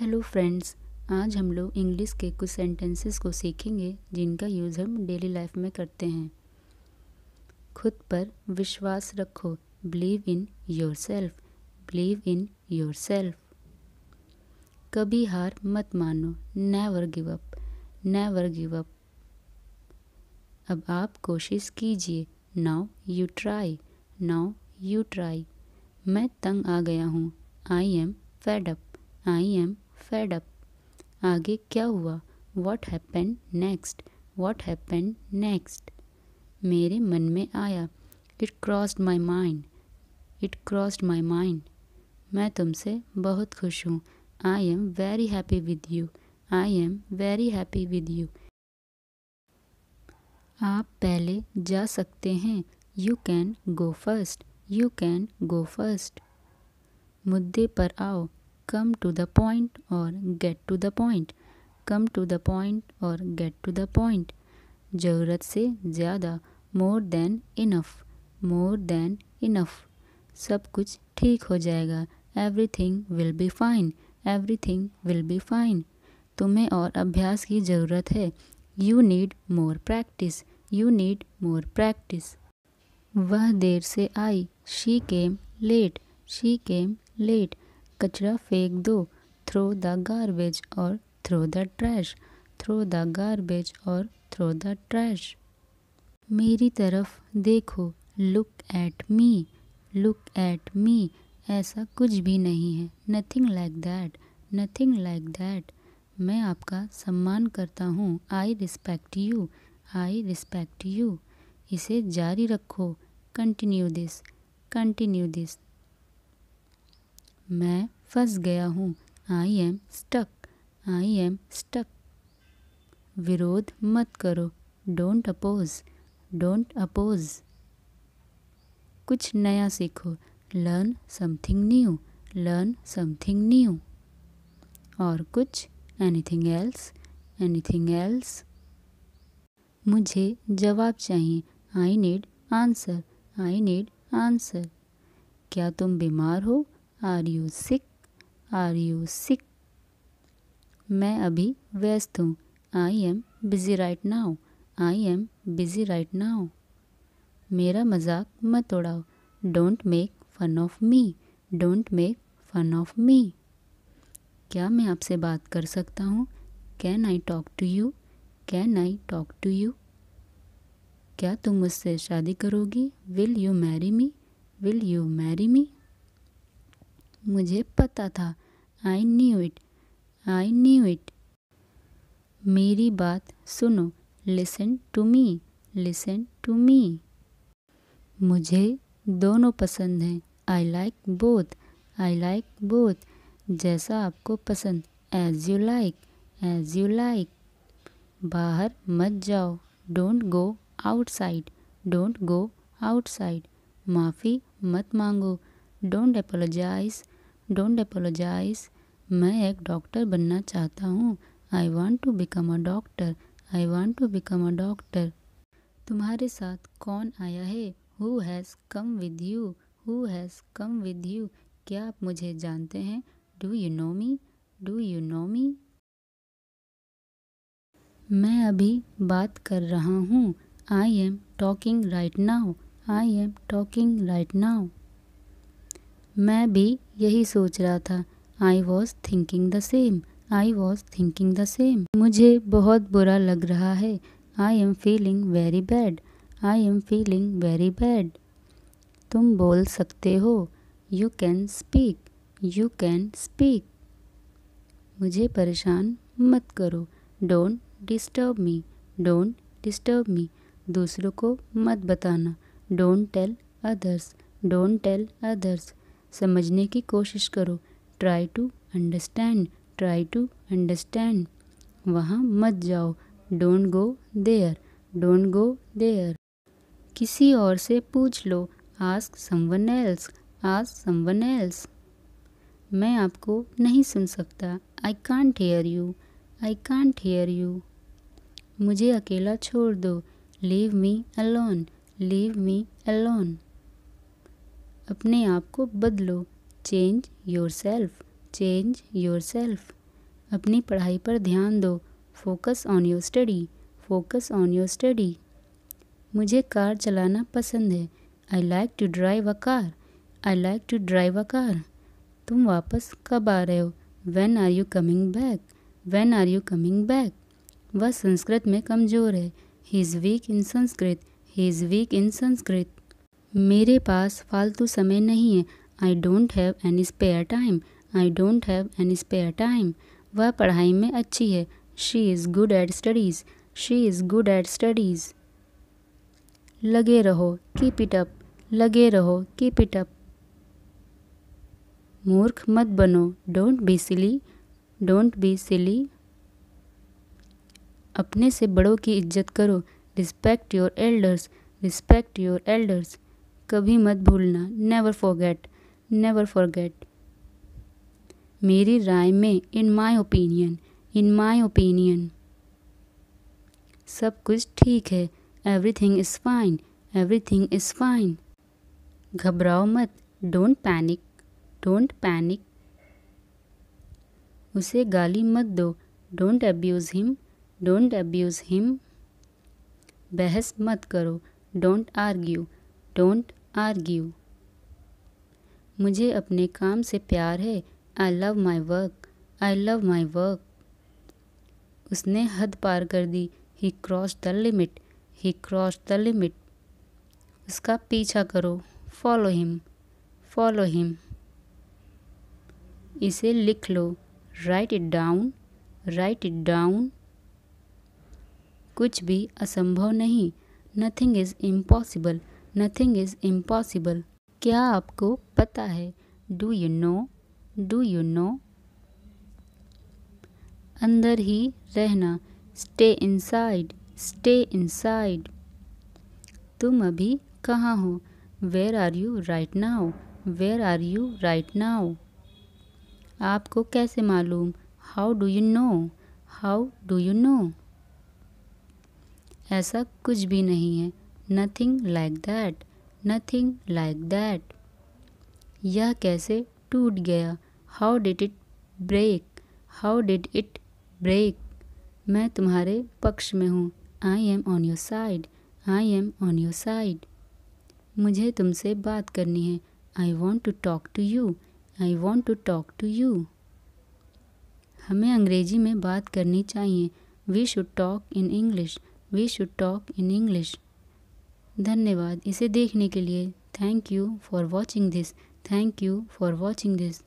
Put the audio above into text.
Hello friends. आज हम लोग इंग्लिश के कुछ सेंटेंसेस को सीखेंगे जिनका यूज़ हम डेली लाइफ में करते हैं। खुद पर विश्वास रखो। Believe in yourself. Believe in yourself. कभी हार मत मानो। Never give up. Never give up. अब आप कोशिश कीजिए। Now you try. Now you try. मैं तंग आ गया हूँ। I am fed up. I am fed up. आगे क्या हुआ? What happened next? What happened next? मेरे मन में आया। It crossed my mind. It crossed my mind. मैं तुमसे बहुत खुश हूँ। I am very happy with you. I am very happy with you. आप पहले जा सकते हैं। You can go first. You can go first. मुद्दे पर आओ। कम टू द पॉइंट और get to the point. Come to the point और गेट टू द पॉइंट। ज़रूरत से ज़्यादा। More than enough. More than enough. सब कुछ ठीक हो जाएगा। Everything will be fine. Everything will be fine. तुम्हें और अभ्यास की ज़रूरत है। You need more practice. You need more practice. वह देर से आई। She came late. She came late. कचरा फेंक दो। थ्रो द गार्बेज और throw the trash. Throw the garbage और थ्रो द ट्रैश। मेरी तरफ देखो। Look at me. Look at me. ऐसा कुछ भी नहीं है। Nothing like that. Nothing like that. मैं आपका सम्मान करता हूँ। I respect you. I respect you. इसे जारी रखो। Continue this. Continue this. मैं फंस गया हूँ। I am stuck. I am stuck. विरोध मत करो। Don't oppose. Don't oppose. कुछ नया सीखो। Learn something new. Learn something new. और कुछ? Anything else? Anything else? मुझे जवाब चाहिए। I need answer. I need answer. क्या तुम बीमार हो? Are you sick? Are you sick? मैं अभी व्यस्त हूँ। I am busy right now. I am busy right now. मेरा मजाक मत उड़ाओ। Don't make fun of me. Don't make fun of me. क्या मैं आपसे बात कर सकता हूँ? Can I talk to you? Can I talk to you? क्या तुम मुझसे शादी करोगी? Will you marry me? Will you marry me? मुझे पता था। I knew it. I knew it. मेरी बात सुनो। Listen to me. Listen to me. मुझे दोनों पसंद हैं। I like both. I like both. जैसा आपको पसंद। As you like. As you like. बाहर मत जाओ। Don't go outside. Don't go outside. माफ़ी मत मांगो। Don't apologise. Don't apologise. मैं एक डॉक्टर बनना चाहता हूँ। I want to become a doctor. I want to become a doctor. तुम्हारे साथ कौन आया है? Who has come with you? Who has come with you? क्या आप मुझे जानते हैं? Do you know me? Do you know मी? मैं अभी बात कर रहा हूँ। I am talking right now. I am talking right now. मैं भी यही सोच रहा था। I was thinking the same. I was thinking the same. मुझे बहुत बुरा लग रहा है। I am feeling very bad. I am feeling very bad. तुम बोल सकते हो। You can speak. You can speak. मुझे परेशान मत करो। Don't disturb me. Don't disturb me. दूसरों को मत बताना। Don't tell others. Don't tell others. समझने की कोशिश करो। Try to understand. Try to understand. वहाँ मत जाओ। Don't go there. Don't go there. किसी और से पूछ लो। Ask someone else. Ask someone else. मैं आपको नहीं सुन सकता। I can't hear you. I can't hear you. मुझे अकेला छोड़ दो। Leave me alone. Leave me alone. अपने आप को बदलो। Change yourself. Change yourself. अपनी पढ़ाई पर ध्यान दो। Focus on your study. Focus on your study. मुझे कार चलाना पसंद है। I like to drive a car. I like to drive a car. तुम वापस कब आ रहे हो? When are you coming back? When are you coming back? वह संस्कृत में कमज़ोर है। He is weak in Sanskrit. He is weak in Sanskrit. मेरे पास फालतू समय नहीं है। I don't have any spare time. I don't have any spare time. वह पढ़ाई में अच्छी है। She is good at studies. She is good at studies. लगे रहो, कीप इट अप। लगे रहो, कीप इट अप। मूर्ख मत बनो, don't be silly. Don't be silly. अपने से बड़ों की इज्जत करो। Respect your elders. Respect your elders. कभी मत भूलना, नेवर फॉरगेट। Never forget. मेरी राय में, इन my opinion. In my opinion. सब कुछ ठीक है। Everything is fine. Everything is fine. घबराओ मत, डोंट पैनिक। Don't panic. उसे गाली मत दो, don't abuse him. Don't abuse him. बहस मत करो, डोंट आर्ग्यू। Don't argue. मुझे अपने काम से प्यार है। I love my work. I love my work. उसने हद पार कर दी। He crossed the limit. He crossed the limit. उसका पीछा करो, फॉलो हिम। Follow him. इसे लिख लो, write it down. Write it down. कुछ भी असंभव नहीं। Nothing is impossible. Nothing is impossible. क्या आपको पता है? Do you know? Do you know? अंदर ही रहना। Stay inside. Stay inside. तुम अभी कहाँ हो? Where are you right now? Where are you right now? आपको कैसे मालूम? How do you know? How do you know? ऐसा कुछ भी नहीं है। Nothing like that. Nothing like that. यह कैसे टूट गया? How did it break? How did it break? मैं तुम्हारे पक्ष में हूँ। I am on your side. I am on your side. मुझे तुमसे बात करनी है। I want to talk to you. I want to talk to you. हमें अंग्रेजी में बात करनी चाहिए। We should talk in English. We should talk in English. धन्यवाद इसे देखने के लिए। Thank you for watching this. Thank you for watching this.